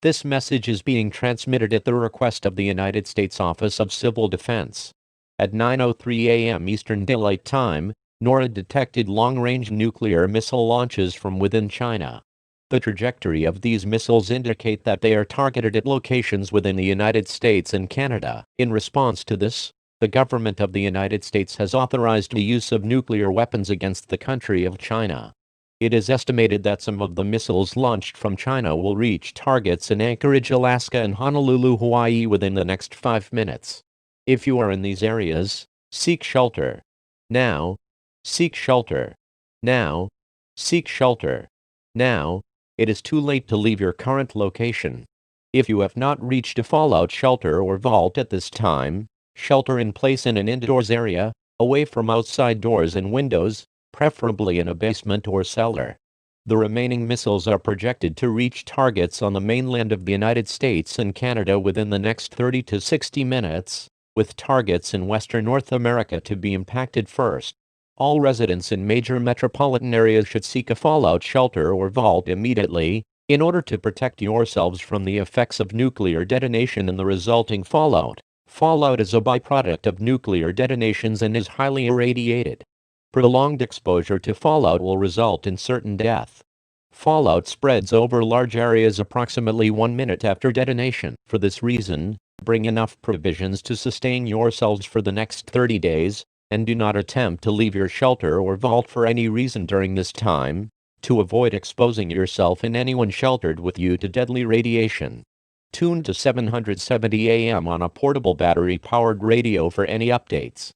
This message is being transmitted at the request of the United States Office of Civil Defense. At 9:03 a.m. Eastern Daylight Time, NORAD detected long-range nuclear missile launches from within China. The trajectory of these missiles indicate that they are targeted at locations within the United States and Canada. In response to this, the government of the United States has authorized the use of nuclear weapons against the country of China. It is estimated that some of the missiles launched from China will reach targets in Anchorage, Alaska and Honolulu, Hawaii within the next 5 minutes. If you are in these areas, seek shelter. Now. Seek shelter. Now. Seek shelter. Now. It is too late to leave your current location. If you have not reached a fallout shelter or vault at this time, shelter in place in an indoors area, away from outside doors and windows, preferably in a basement or cellar. The remaining missiles are projected to reach targets on the mainland of the United States and Canada within the next 30 to 60 minutes, with targets in Western North America to be impacted first. All residents in major metropolitan areas should seek a fallout shelter or vault immediately, in order to protect yourselves from the effects of nuclear detonation and the resulting fallout. Fallout is a byproduct of nuclear detonations and is highly irradiated. Prolonged exposure to fallout will result in certain death. Fallout spreads over large areas approximately 1 minute after detonation. For this reason, bring enough provisions to sustain yourselves for the next 30 days, and do not attempt to leave your shelter or vault for any reason during this time, to avoid exposing yourself and anyone sheltered with you to deadly radiation. Tune to 770 AM on a portable battery-powered radio for any updates.